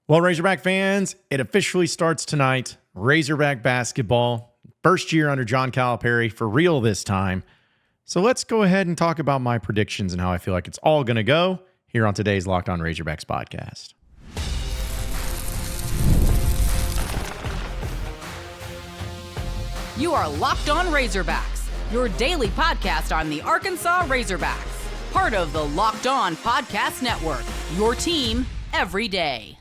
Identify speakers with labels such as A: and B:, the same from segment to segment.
A: Well, Razorback fans, it officially starts tonight. Razorback basketball, first year under John Calipari, for real this time. So let's go ahead and talk about my predictions and how I feel like it's all going to go here on today's Locked On Razorbacks podcast.
B: You are Locked On Razorbacks, your daily podcast on the Arkansas Razorbacks, part of the Locked On Podcast Network, your team every day.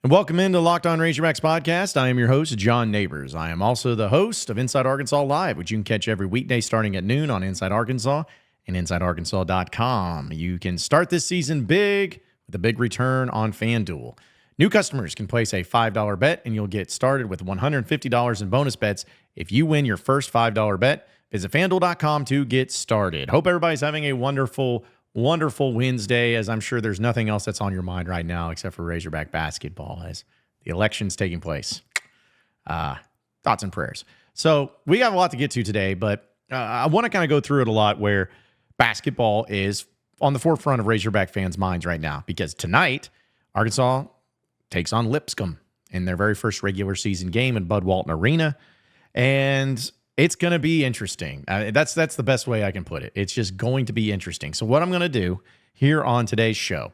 A: And welcome into Locked On Razorbacks podcast. I am your host, John Nabors. I am also the host of Inside Arkansas Live, which you can catch every weekday starting at noon on Inside Arkansas and InsideArkansas.com. You can start this season big with a big return on FanDuel. New customers can place a $5 bet, and you'll get started with $150 in bonus bets if you win your first $5 bet. Visit FanDuel.com to get started. Hope everybody's having a wonderful Wednesday, as I'm sure there's nothing else that's on your mind right now except for Razorback basketball as the election's taking place. Thoughts and prayers. So we have a lot to get to today, but I want to kind of go through it a lot where basketball is on the forefront of Razorback fans' minds right now, because tonight, Arkansas takes on Lipscomb in their very first regular season game in Bud Walton Arena, and it's going to be interesting. That's the best way I can put it. It's just going to be interesting. So what I'm going to do here on today's show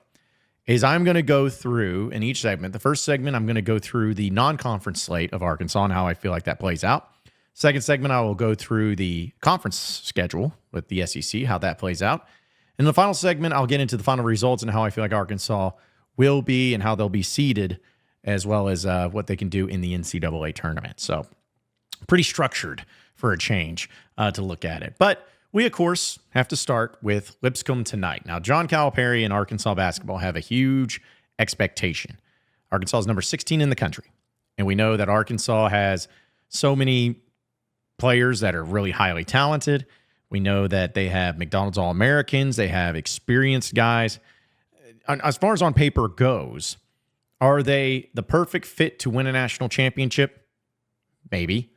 A: is I'm going to go through in each segment. The first segment, I'm going to go through the non-conference slate of Arkansas and how I feel like that plays out. Second segment, I will go through the conference schedule with the SEC, how that plays out. In the final segment, I'll get into the final results and how I feel like Arkansas will be and how they'll be seeded, as well as what they can do in the NCAA tournament. So pretty structured for a change to look at it. But we, of course, have to start with Lipscomb tonight. Now, John Calipari and Arkansas basketball have a huge expectation. Arkansas is number 16 in the country, and we know that Arkansas has so many players that are really highly talented. We know that they have McDonald's All-Americans. They have experienced guys. As far as on paper goes, are they the perfect fit to win a national championship? Maybe.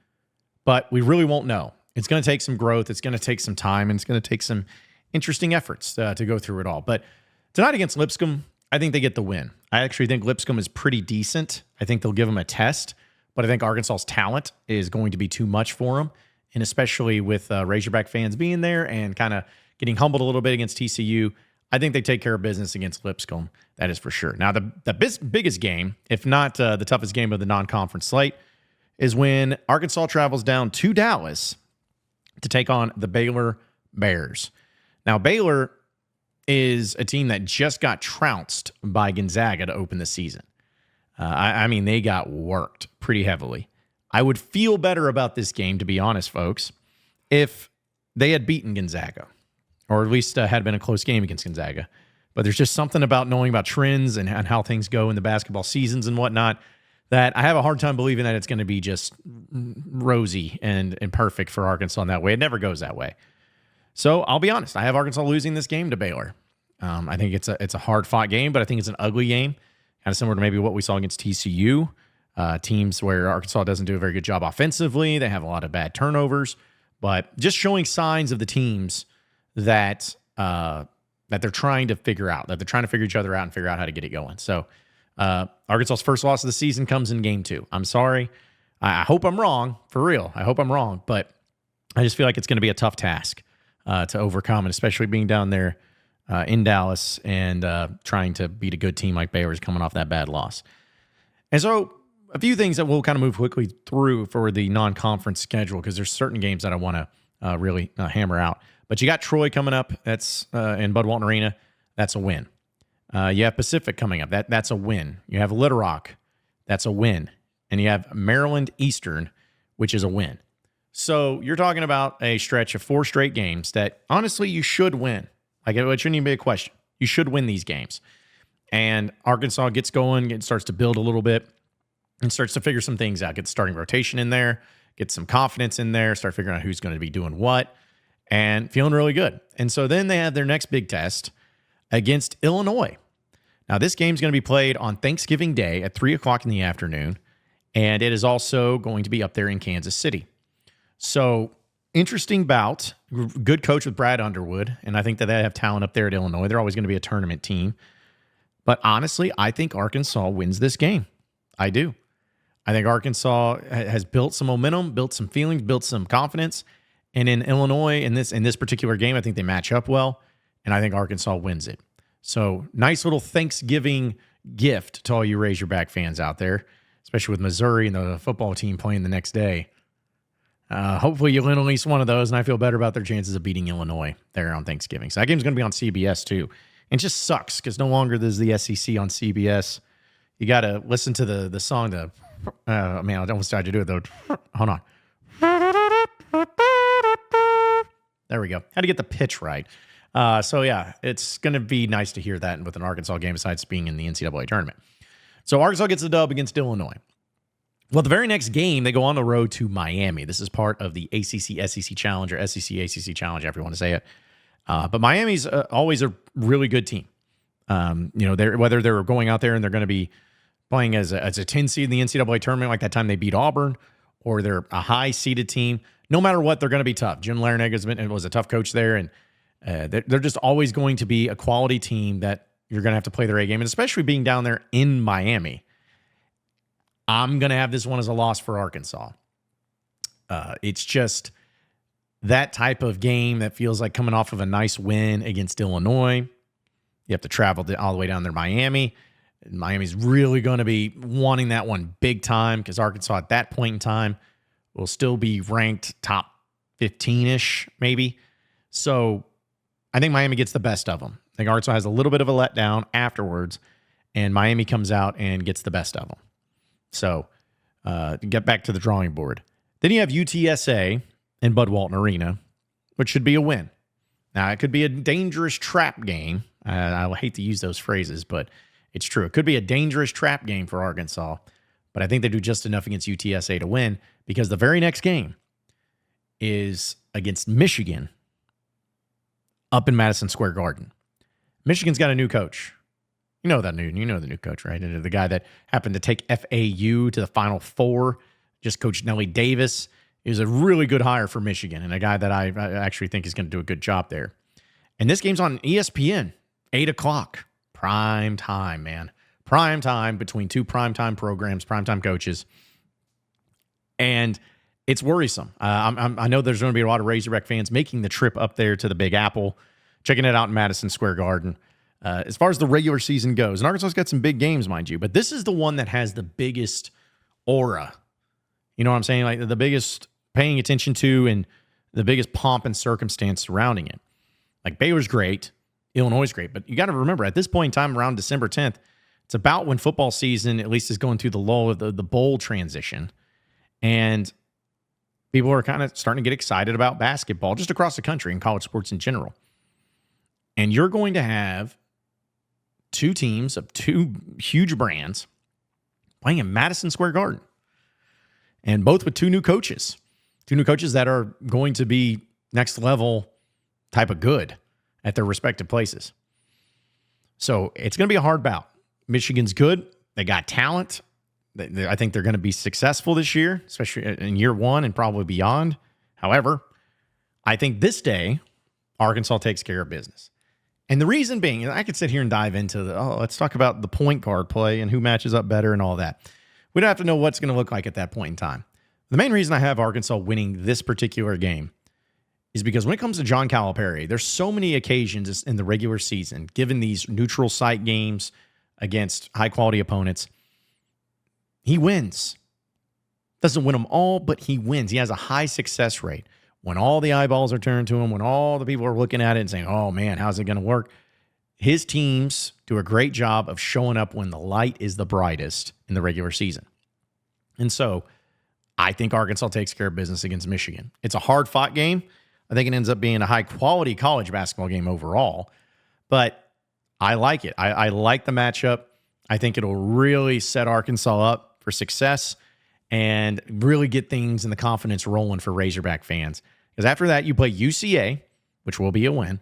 A: But we really won't know. It's going to take some growth. It's going to take some time, and it's going to take some interesting efforts to go through it all. But tonight against Lipscomb, I think they get the win. I actually think Lipscomb is pretty decent. I think they'll give them a test, but I think Arkansas's talent is going to be too much for them, and especially with Razorback fans being there and kind of getting humbled a little bit against TCU, I think they take care of business against Lipscomb. That is for sure. Now, the biggest game, if not the toughest game of the non-conference slate, is when Arkansas travels down to Dallas to take on the Baylor Bears. Now, Baylor is a team that just got trounced by Gonzaga to open the season. I mean, they got worked pretty heavily. I would feel better about this game, to be honest, folks, if they had beaten Gonzaga, or at least had been a close game against Gonzaga. But there's just something about knowing about trends and how things go in the basketball seasons and whatnot that I have a hard time believing that it's going to be just rosy and perfect for Arkansas in that way. It never goes that way. So I'll be honest. I have Arkansas losing this game to Baylor. I think it's a hard-fought game, but I think it's an ugly game, kind of similar to maybe what we saw against TCU, teams where Arkansas doesn't do a very good job offensively. They have a lot of bad turnovers, but just showing signs of the teams that they're trying to figure out, that they're trying to figure each other out and figure out how to get it going. So Arkansas's first loss of the season comes in game 2. I'm sorry. I hope I'm wrong, for real. I hope I'm wrong, but I just feel like it's going to be a tough task to overcome, and especially being down there in Dallas and trying to beat a good team like Baylor is coming off that bad loss. And so a few things that we'll kind of move quickly through for the non-conference schedule, because there's certain games that I want to really hammer out. But you got Troy coming up. That's in Bud Walton Arena. That's a win. You have Pacific coming up. That's a win. You have Little Rock. That's a win. And you have Maryland Eastern, which is a win. So you're talking about a stretch of 4 straight games that, honestly, you should win. Like, it shouldn't even be a question. You should win these games. And Arkansas gets going, it starts to build a little bit, and starts to figure some things out. Get the starting rotation in there, get some confidence in there, start figuring out who's going to be doing what, and feeling really good. And so then they have their next big test against Illinois. Now, this game's going to be played on Thanksgiving Day at 3 o'clock in the afternoon, and it is also going to be up there in Kansas City. So, interesting bout. Good coach with Brad Underwood, and I think that they have talent up there at Illinois. They're always going to be a tournament team. But honestly, I think Arkansas wins this game. I do. I think Arkansas has built some momentum, built some feelings, built some confidence. And in Illinois, in this particular game, I think they match up well. And I think Arkansas wins it. So nice little Thanksgiving gift to all you Razorback fans out there, especially with Missouri and the football team playing the next day. Hopefully you win at least one of those, and I feel better about their chances of beating Illinois there on Thanksgiving. So that game's going to be on CBS too. And it just sucks because no longer there's the SEC on CBS. You got to listen to the song. Man, I almost tried to do it though. Hold on. There we go. Had to get the pitch right. So yeah, it's going to be nice to hear that with an Arkansas game besides being in the NCAA tournament. So Arkansas gets the dub against Illinois. Well, the very next game, they go on the road to Miami. This is part of the ACC-SEC Challenge or SEC-ACC Challenge, however you want to say it. But Miami's always a really good team. Whether they're going out there and they're going to be playing as a 10 seed in the NCAA tournament like that time they beat Auburn, or they're a high-seeded team, no matter what, they're going to be tough. Jim Larinaga was a tough coach there, and they're just always going to be a quality team that you're going to have to play their A game, and especially being down there in Miami. I'm going to have this one as a loss for Arkansas. It's just that type of game that feels like coming off of a nice win against Illinois. You have to travel all the way down there to Miami. Miami's really going to be wanting that one big time because Arkansas at that point in time will still be ranked top 15-ish maybe. So I think Miami gets the best of them. I think Arkansas has a little bit of a letdown afterwards, and Miami comes out and gets the best of them. So get back to the drawing board. Then you have UTSA and Bud Walton Arena, which should be a win. Now, it could be a dangerous trap game. I hate to use those phrases, but it's true. It could be a dangerous trap game for Arkansas, but I think they do just enough against UTSA to win because the very next game is against Michigan up in Madison Square Garden. Michigan's got a new coach. You know the new coach, right? The guy that happened to take FAU to the Final Four, just Coach Nelly Davis, is a really good hire for Michigan and a guy that I actually think is going to do a good job there. And this game's on ESPN, 8 o'clock. Prime time, man. Prime time between two primetime programs, primetime coaches. And it's worrisome. I know there's going to be a lot of Razorback fans making the trip up there to the Big Apple, checking it out in Madison Square Garden. As far as the regular season goes, and Arkansas's got some big games, mind you, but this is the one that has the biggest aura. You know what I'm saying? Like the biggest paying attention to and the biggest pomp and circumstance surrounding it. Like Baylor's great, Illinois is great, but you got to remember at this point in time, around December 10th, it's about when football season at least is going through the lull of the bowl transition, and people are kind of starting to get excited about basketball just across the country and college sports in general. And you're going to have two teams of two huge brands playing in Madison Square Garden, and both with two new coaches that are going to be next level type of good at their respective places. So it's going to be a hard bout. Michigan's good. They got talent. I think they're going to be successful this year, especially in year one and probably beyond. However, I think this day, Arkansas takes care of business. And the reason being, I could sit here and dive into let's talk about the point guard play and who matches up better and all that. We don't have to know what's going to look like at that point in time. The main reason I have Arkansas winning this particular game is because when it comes to John Calipari, there's so many occasions in the regular season, given these neutral site games against high-quality opponents, he wins. Doesn't win them all, but he wins. He has a high success rate. When all the eyeballs are turned to him, when all the people are looking at it and saying, oh, man, how's it going to work? His teams do a great job of showing up when the light is the brightest in the regular season. And so I think Arkansas takes care of business against Michigan. It's a hard-fought game. I think it ends up being a high-quality college basketball game overall. But I like it. I like the matchup. I think it'll really set Arkansas up for success and really get things and the confidence rolling for Razorback fans. Because after that, you play UCA, which will be a win.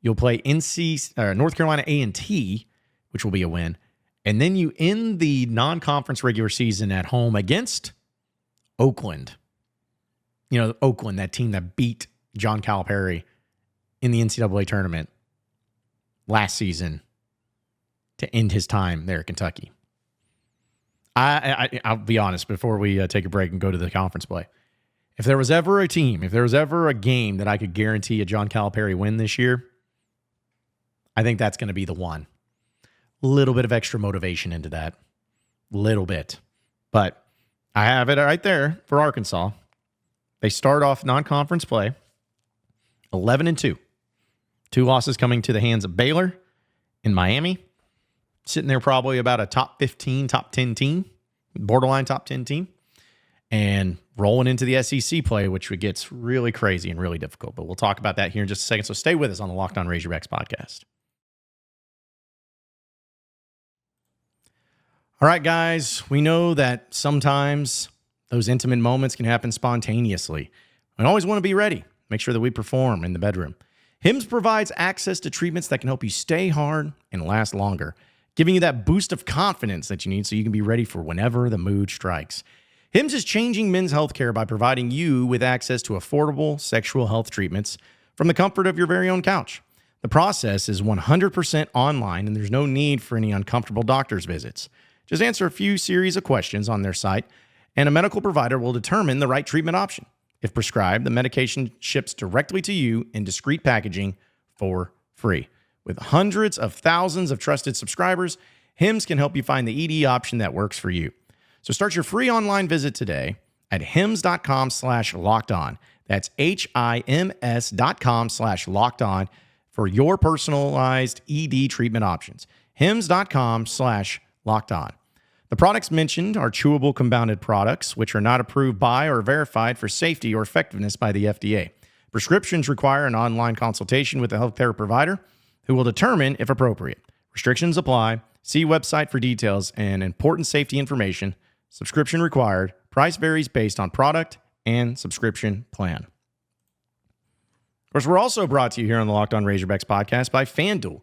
A: You'll play North Carolina A&T, which will be a win. And then you end the non-conference regular season at home against Oakland. You know, Oakland, that team that beat John Calipari in the NCAA tournament last season to end his time there at Kentucky. I'll be honest before we take a break and go to the conference play. If there was ever a team, if there was ever a game that I could guarantee a John Calipari win this year, I think that's going to be the one. Little bit of extra motivation into that. Little bit. But I have it right there for Arkansas. They start off non-conference play 11-2. 2 losses coming to the hands of Baylor in Miami. Sitting there probably about a top 15, top 10 team. Borderline top 10 team. And rolling into the SEC play, which gets really crazy and really difficult. But we'll talk about that here in just a second. So stay with us on the Locked On Razorbacks podcast. All right, guys, we know that sometimes those intimate moments can happen spontaneously. We always want to be ready. Make sure that we perform in the bedroom. Hims provides access to treatments that can help you stay hard and last longer, giving you that boost of confidence that you need so you can be ready for whenever the mood strikes. Hims is changing men's healthcare by providing you with access to affordable sexual health treatments from the comfort of your very own couch. The process is 100% online, and there's no need for any uncomfortable doctor's visits. Just answer a few series of questions on their site, and a medical provider will determine the right treatment option. If prescribed, the medication ships directly to you in discreet packaging for free. With hundreds of thousands of trusted subscribers, Hims can help you find the ED option that works for you. So start your free online visit today at hims.com/lockedon. That's HIMS.com/lockedon for your personalized ED treatment options. hims.com/lockedon. The products mentioned are chewable compounded products, which are not approved by or verified for safety or effectiveness by the FDA. Prescriptions require an online consultation with a healthcare provider who will determine if appropriate. Restrictions apply. See website for details and important safety information. Subscription required. Price varies based on product and subscription plan. Of course, we're also brought to you here on the Locked On Razorbacks podcast by FanDuel.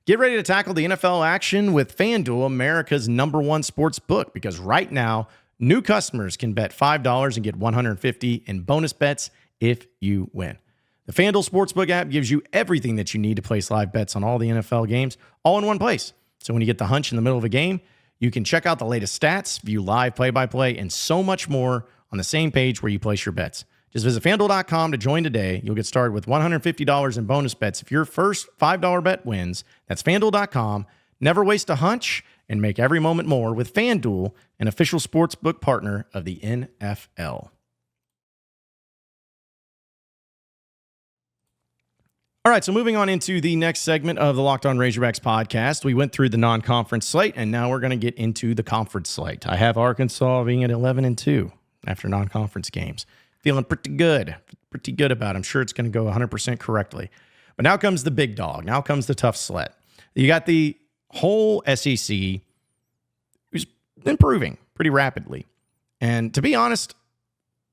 A: Get ready to tackle the NFL action with FanDuel, America's #1 sports book, because right now, new customers can bet $5 and get $150 in bonus bets if you win. The FanDuel Sportsbook app gives you everything that you need to place live bets on all the NFL games, all in one place. So when you get the hunch in the middle of a game, you can check out the latest stats, view live play-by-play, and so much more on the same page where you place your bets. Just visit FanDuel.com to join today. You'll get started with $150 in bonus bets if your first $5 bet wins. That's FanDuel.com. Never waste a hunch and make every moment more with FanDuel, an official sportsbook partner of the NFL. All right, so moving on into the next segment of the Locked On Razorbacks podcast. We went through the non-conference slate, and now we're going to get into the conference slate. I have Arkansas being at 11-2 after non-conference games. Feeling pretty good about it. I'm sure it's going to go 100% correctly. But now comes the big dog. Now comes the tough sled. You got the whole SEC who's improving pretty rapidly. And to be honest,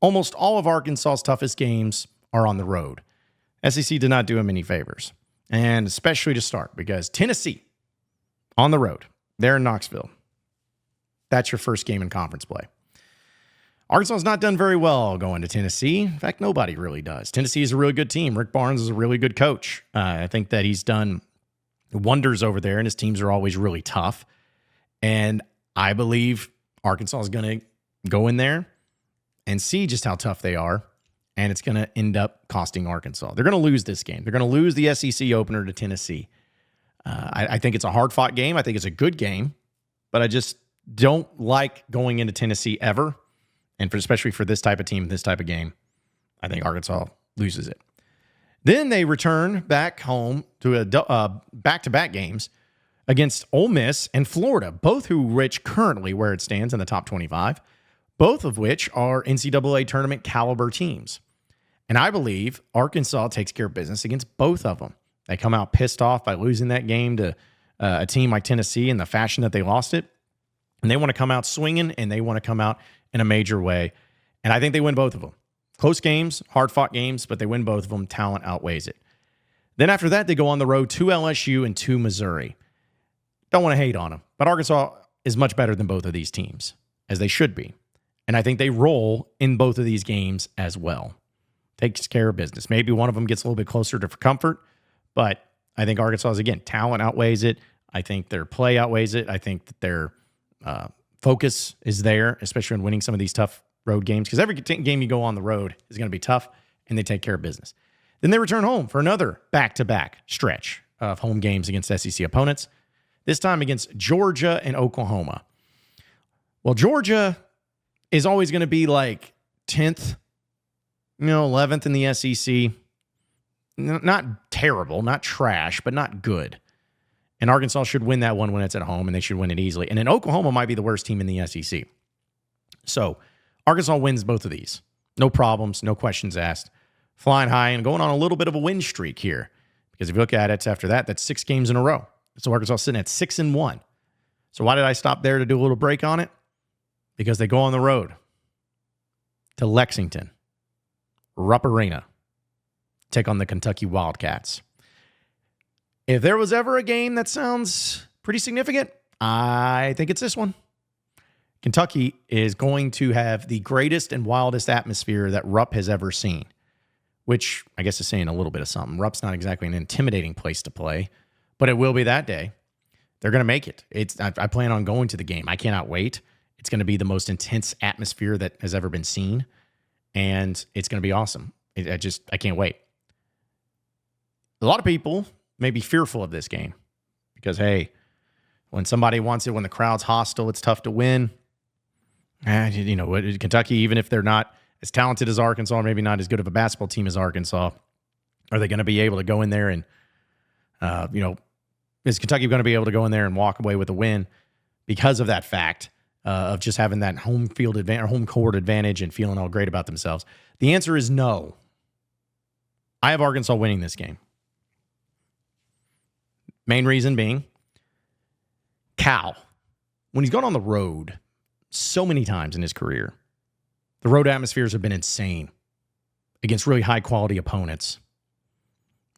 A: almost all of Arkansas's toughest games are on the road. SEC did not do him any favors. And especially to start, because Tennessee on the road, they're in Knoxville. That's your first game in conference play. Arkansas has not done very well going to Tennessee. In fact, nobody really does. Tennessee is a really good team. Rick Barnes is a really good coach. I think that he's done wonders over there, and his teams are always really tough. And I believe Arkansas is going to go in there and see just how tough they are, and it's going to end up costing Arkansas. They're going to lose this game. They're going to lose the SEC opener to Tennessee. I think it's a hard-fought game. I think it's a good game, but I just don't like going into Tennessee ever. And especially for this type of team, this type of game, I think Arkansas loses it. Then they return back home to back-to-back games against Ole Miss and Florida, both which currently where it stands in the top 25, both of which are NCAA tournament caliber teams. And I believe Arkansas takes care of business against both of them. They come out pissed off by losing that game to a team like Tennessee in the fashion that they lost it. And they want to come out swinging, and they want to come out in a major way. And I think they win both of them. Close games, hard-fought games, but they win both of them. Talent outweighs it. Then after that, they go on the road to LSU and to Missouri. Don't want to hate on them, but Arkansas is much better than both of these teams, as they should be. And I think they roll in both of these games as well. Takes care of business. Maybe one of them gets a little bit closer to comfort, but I think Arkansas is, again, talent outweighs it. I think their play outweighs it. I think that their focus is there, especially in winning some of these tough road games, because every game you go on the road is going to be tough, and they take care of business. Then they return home for another back-to-back stretch of home games against SEC opponents, this time against Georgia and Oklahoma. Well, Georgia is always going to be like 10th, 11th in the SEC. Not terrible, not trash, but not good. And Arkansas should win that one when it's at home, and they should win it easily. And then Oklahoma might be the worst team in the SEC. So Arkansas wins both of these. No problems, no questions asked. Flying high and going on a little bit of a win streak here. Because if you look at it, after that, that's 6 games in a row. So Arkansas sitting at 6-1. So why did I stop there to do a little break on it? Because they go on the road to Lexington, Rupp Arena, take on the Kentucky Wildcats. If there was ever a game that sounds pretty significant, I think it's this one. Kentucky is going to have the greatest and wildest atmosphere that Rupp has ever seen, which I guess is saying a little bit of something. Rupp's not exactly an intimidating place to play, but it will be that day. They're going to make it. I plan on going to the game. I cannot wait. It's going to be the most intense atmosphere that has ever been seen, and it's going to be awesome. I can't wait. A lot of people may be fearful of this game because, hey, when somebody wants it, when the crowd's hostile, it's tough to win. Kentucky, even if they're not as talented as Arkansas, or maybe not as good of a basketball team as Arkansas, are they going to be able to go in there and, is Kentucky going to be able to go in there and walk away with a win because of that fact of just having that home field advantage or home court advantage and feeling all great about themselves? The answer is no. I have Arkansas winning this game. Main reason being Cal, when he's gone on the road so many times in his career, the road atmospheres have been insane against really high-quality opponents.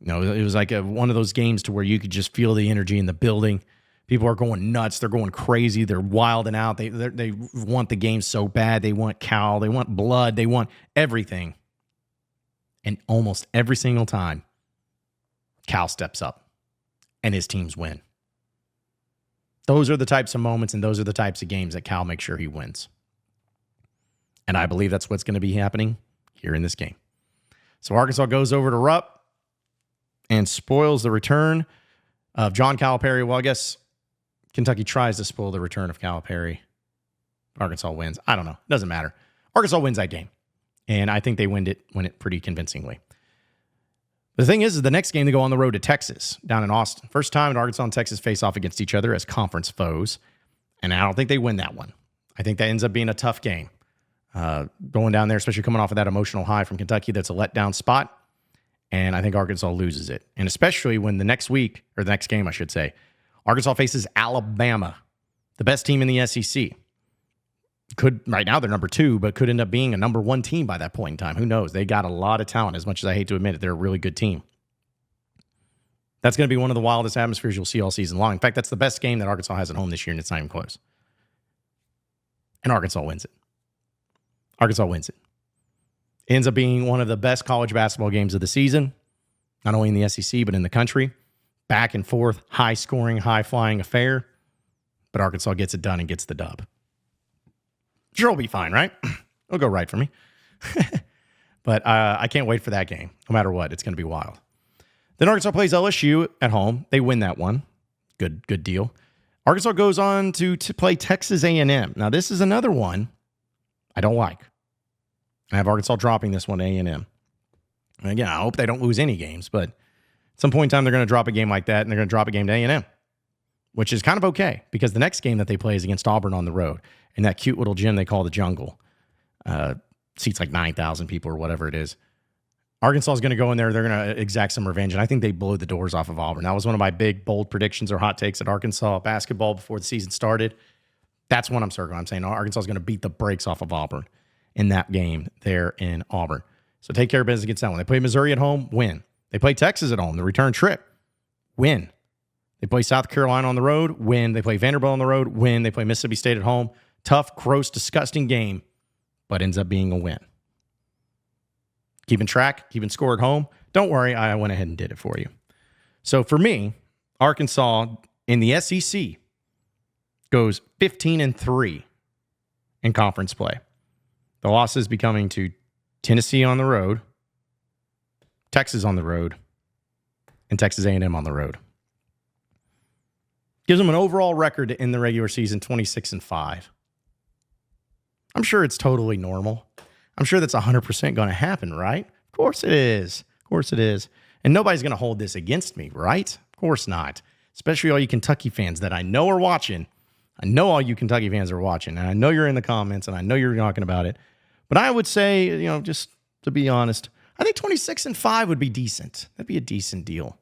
A: It was like one of those games to where you could just feel the energy in the building. People are going nuts. They're going crazy. They're wilding out. They want the game so bad. They want Cal. They want blood. They want everything. And almost every single time, Cal steps up and his teams win. Those are the types of moments and those are the types of games that Cal makes sure he wins. And I believe that's what's going to be happening here in this game. So Arkansas goes over to Rupp and spoils the return of John Calipari. Well, I guess Kentucky tries to spoil the return of Calipari. Arkansas wins. I don't know. Doesn't matter. Arkansas wins that game. And I think they win it pretty convincingly. The thing is the next game they go on the road to Texas, down in Austin. First time Arkansas and Texas face off against each other as conference foes. And I don't think they win that one. I think that ends up being a tough game. Going down there, especially coming off of that emotional high from Kentucky, that's a letdown spot. And I think Arkansas loses it. And especially when the next week, or the next game, I should say, Arkansas faces Alabama, the best team in the SEC. Right now they're number 2, but could end up being a number 1 team by that point in time. Who knows? They got a lot of talent, as much as I hate to admit it. They're a really good team. That's going to be one of the wildest atmospheres you'll see all season long. In fact, that's the best game that Arkansas has at home this year, and it's not even close. And Arkansas wins it. Arkansas wins it. It ends up being one of the best college basketball games of the season, not only in the SEC, but in the country. Back and forth, high-scoring, high-flying affair. But Arkansas gets it done and gets the dub. Sure, it'll be fine, right? It'll go right for me. But I can't wait for that game. No matter what, it's going to be wild. Then Arkansas plays LSU at home. They win that one. Good deal. Arkansas goes on to play Texas A&M. Now, this is another one I don't like. I have Arkansas dropping this one to A&M. And again, I hope they don't lose any games, but at some point in time, they're going to drop a game like that, and they're going to drop a game to A&M, which is kind of okay, because the next game that they play is against Auburn on the road in that cute little gym they call the Jungle. Seats like 9,000 people or whatever it is. Arkansas is going to go in there. They're going to exact some revenge, and I think they blow the doors off of Auburn. That was one of my big, bold predictions or hot takes at Arkansas basketball before the season started. That's one I'm circling. I'm saying Arkansas is going to beat the brakes off of Auburn in that game there in Auburn. So take care of business against that one. They play Missouri at home, win. They play Texas at home, the return trip, win. They play South Carolina on the road, win. They play Vanderbilt on the road, win. They play Mississippi State at home. Tough, gross, disgusting game, but ends up being a win. Keeping track, keeping score at home. Don't worry, I went ahead and did it for you. So for me, Arkansas in the SEC goes 15-3 in conference play. The losses becoming to Tennessee on the road, Texas on the road, and Texas A&M on the road. Gives them an overall record in the regular season 26-5. I'm sure it's totally normal. I'm sure that's 100% going to happen, right? Of course it is. Of course it is. And nobody's going to hold this against me, right? Of course not. Especially all you Kentucky fans that I know are watching. I know all you Kentucky fans are watching, and I know you're in the comments, and I know you're talking about it. But I would say, just to be honest, I think 26-5 would be decent. That'd be a decent deal.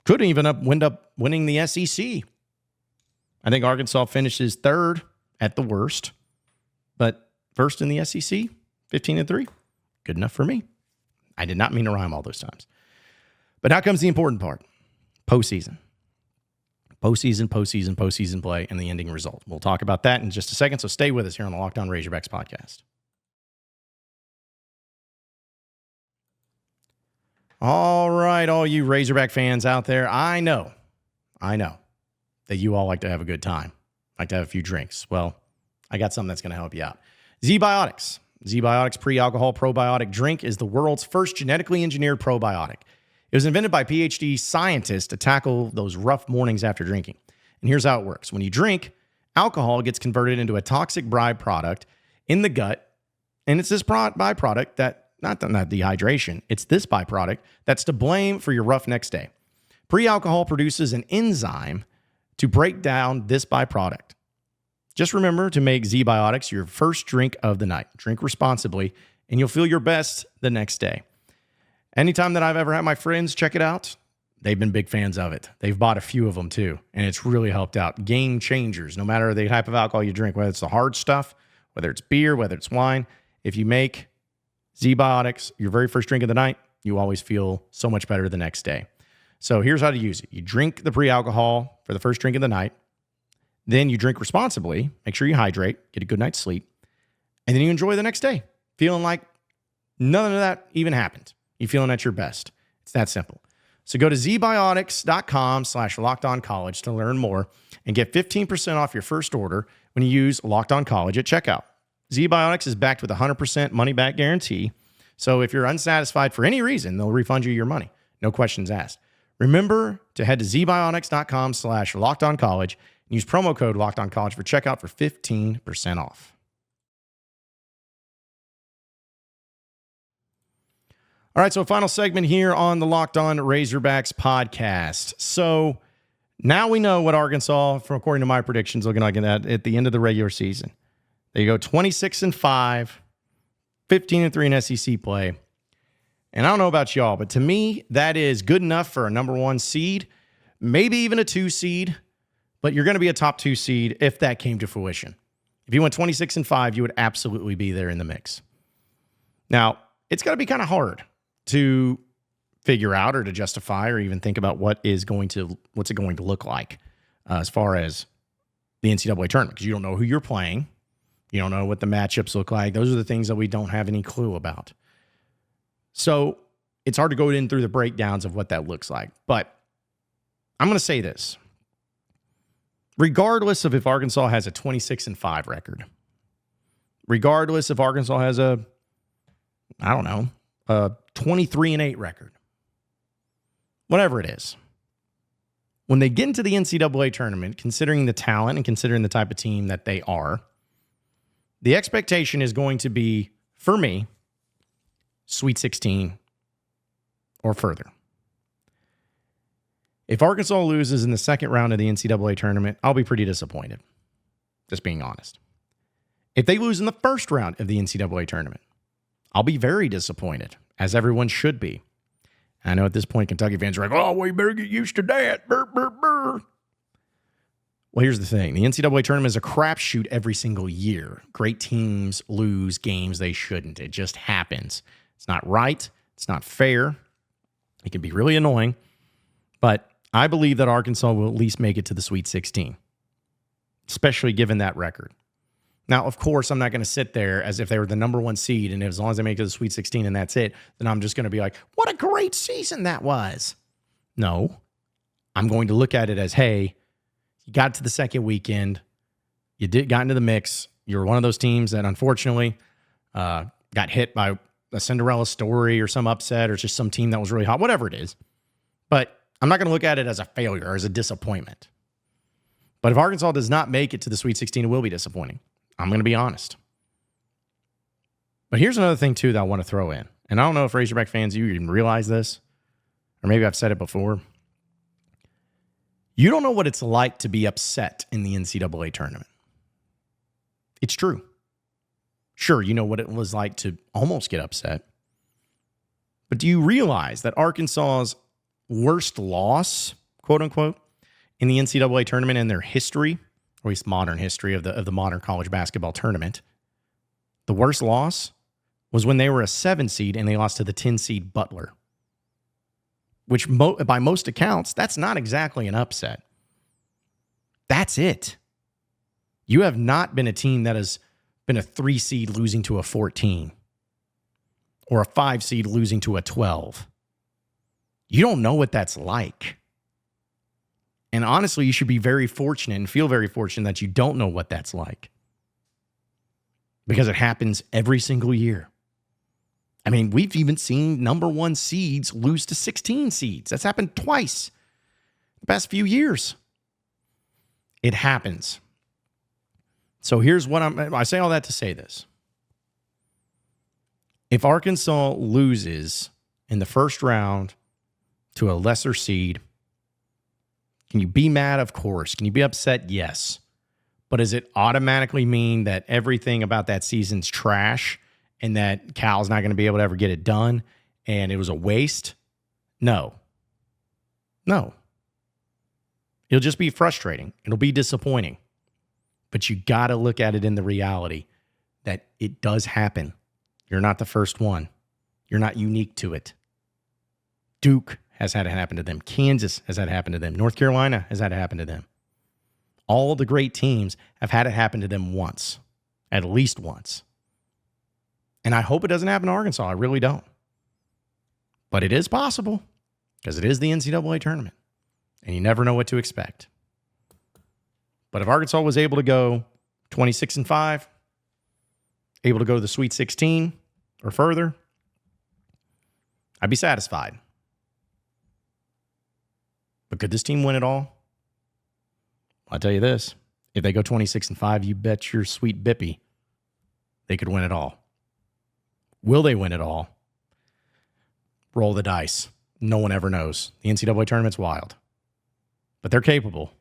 A: Could even end up winning the SEC. I think Arkansas finishes third at the worst, but first in the SEC, 15-3, good enough for me. I did not mean to rhyme all those times. But now comes the important part, postseason. Postseason play, and the ending result. We'll talk about that in just a second, so stay with us here on the Locked On Razorbacks podcast. All right, all you Razorback fans out there, I know that you all like to have a good time, like to have a few drinks. Well, I got something that's going to help you out. ZBiotics Pre Alcohol Probiotic Drink is the world's first genetically engineered probiotic. It was invented by PhD scientists to tackle those rough mornings after drinking. And here's how it works. When you drink, alcohol gets converted into a toxic byproduct in the gut, and it's this byproduct that, not dehydration, it's this byproduct that's to blame for your rough next day. Pre-alcohol produces an enzyme to break down this byproduct. Just remember to make ZBiotics your first drink of the night. Drink responsibly, and you'll feel your best the next day. Anytime that I've ever had my friends check it out, they've been big fans of it. They've bought a few of them too, and it's really helped out. Game changers, no matter the type of alcohol you drink, whether it's the hard stuff, whether it's beer, whether it's wine. If you make ZBiotics your very first drink of the night, you always feel so much better the next day. So here's how to use it. You drink the pre-alcohol for the first drink of the night. Then you drink responsibly. Make sure you hydrate, get a good night's sleep, and then you enjoy the next day, feeling like none of that even happened. You're feeling at your best. It's that simple. So go to zbiotics.com/LockedOnCollege to learn more and get 15% off your first order when you use Locked On College at checkout. ZBiotics is backed with a 100% money-back guarantee. So if you're unsatisfied for any reason, they'll refund you your money. No questions asked. Remember to head to zbiotics.com/LockedOnCollege and use promo code LockedOnCollege for checkout for 15% off. All right, so final segment here on the Locked On Razorbacks podcast. So now we know what Arkansas, according to my predictions, looking like at the end of the regular season. They go 26-5, 15-3 in SEC play. And I don't know about y'all, but to me, that is good enough for a number 1 seed, maybe even a 2 seed, but you're going to be a top 2 seed if that came to fruition. If you went 26-5, you would absolutely be there in the mix. Now, it's going to be kind of hard to figure out or to justify or even think about what's it going to look like as far as the NCAA tournament, because you don't know who you're playing. You don't know what the matchups look like. Those are the things that we don't have any clue about. So it's hard to go in through the breakdowns of what that looks like. But I'm going to say this. Regardless of if Arkansas has a 26-5 record, regardless if Arkansas has a 23-8 record, whatever it is, when they get into the NCAA tournament, considering the talent and considering the type of team that they are, the expectation is going to be, for me, Sweet 16 or further. If Arkansas loses in the second round of the NCAA tournament, I'll be pretty disappointed, just being honest. If they lose in the first round of the NCAA tournament, I'll be very disappointed, as everyone should be. I know at this point, Kentucky fans are like, oh, well, you better get used to that. Burr, burr, burr. Well, here's the thing. The NCAA tournament is a crapshoot every single year. Great teams lose games they shouldn't. It just happens. It's not right. It's not fair. It can be really annoying. But I believe that Arkansas will at least make it to the Sweet 16, especially given that record. Now, of course, I'm not going to sit there as if they were the number 1 seed, and as long as they make it to the Sweet 16 and that's it, then I'm just going to be like, what a great season that was. No, I'm going to look at it as, hey, You got to the second weekend. You got into the mix. You were one of those teams that unfortunately got hit by a Cinderella story or some upset or just some team that was really hot, whatever it is. But I'm not going to look at it as a failure or as a disappointment. But if Arkansas does not make it to the Sweet 16, it will be disappointing. I'm going to be honest. But here's another thing, too, that I want to throw in. And I don't know if Razorback fans, you even realize this, or maybe I've said it before. You don't know what it's like to be upset in the NCAA tournament. It's true. Sure, you know what it was like to almost get upset. But do you realize that Arkansas's worst loss, quote unquote, in the NCAA tournament in their history, or at least modern history of the modern college basketball tournament, the worst loss was when they were a 7 seed and they lost to the 10 seed Butler, which by most accounts, that's not exactly an upset. That's it. You have not been a team that has been a 3 seed losing to a 14 or a 5 seed losing to a 12. You don't know what that's like. And honestly, you should be very fortunate and feel very fortunate that you don't know what that's like. Because it happens every single year. I mean, we've even seen number 1 seeds lose to 16 seeds. That's happened twice the past few years. It happens. So here's what I say all that to say this. If Arkansas loses in the first round to a lesser seed, can you be mad? Of course. Can you be upset? Yes. But does it automatically mean that everything about that season's trash and that Cal's not going to be able to ever get it done and it was a waste? No. No. It'll just be frustrating. It'll be disappointing. But you got to look at it in the reality that it does happen. You're not the first one. You're not unique to it. Duke has had it happen to them. Kansas has had it happen to them. North Carolina has had it happen to them. All the great teams have had it happen to them once, at least once. And I hope it doesn't happen to Arkansas. I really don't. But it is possible because it is the NCAA tournament, and you never know what to expect. But if Arkansas was able to go 26-5, able to go to the Sweet 16 or further, I'd be satisfied. But could this team win it all? I'll tell you this. If they go 26-5, you bet your sweet bippy they could win it all. Will they win it all? Roll the dice. No one ever knows. The NCAA tournament's wild. But they're capable.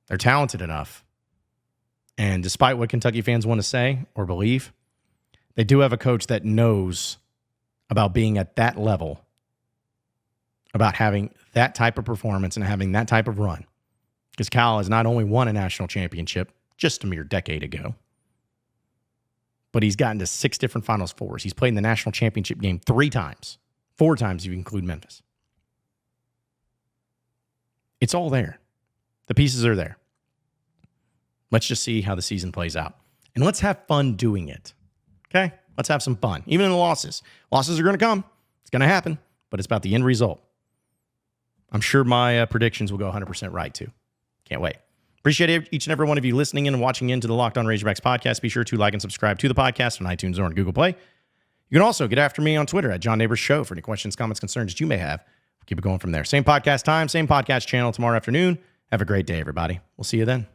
A: They're talented enough. And despite what Kentucky fans want to say or believe, they do have a coach that knows about being at that level, about having that type of performance and having that type of run. Because Cal has not only won a national championship just a mere decade ago, but he's gotten to 6 different Finals Fours. He's played in the national championship game 3 times, 4 times if you include Memphis. It's all there. The pieces are there. Let's just see how the season plays out. And let's have fun doing it. Okay? Let's have some fun. Even in the losses. Losses are going to come. It's going to happen. But it's about the end result. I'm sure my predictions will go 100% right, too. Can't wait. Appreciate each and every one of you listening in and watching into the Locked On Razorbacks podcast. Be sure to like and subscribe to the podcast on iTunes or on Google Play. You can also get after me on Twitter at John Nabors Show for any questions, comments, concerns that you may have. We'll keep it going from there. Same podcast time, same podcast channel tomorrow afternoon. Have a great day, everybody. We'll see you then.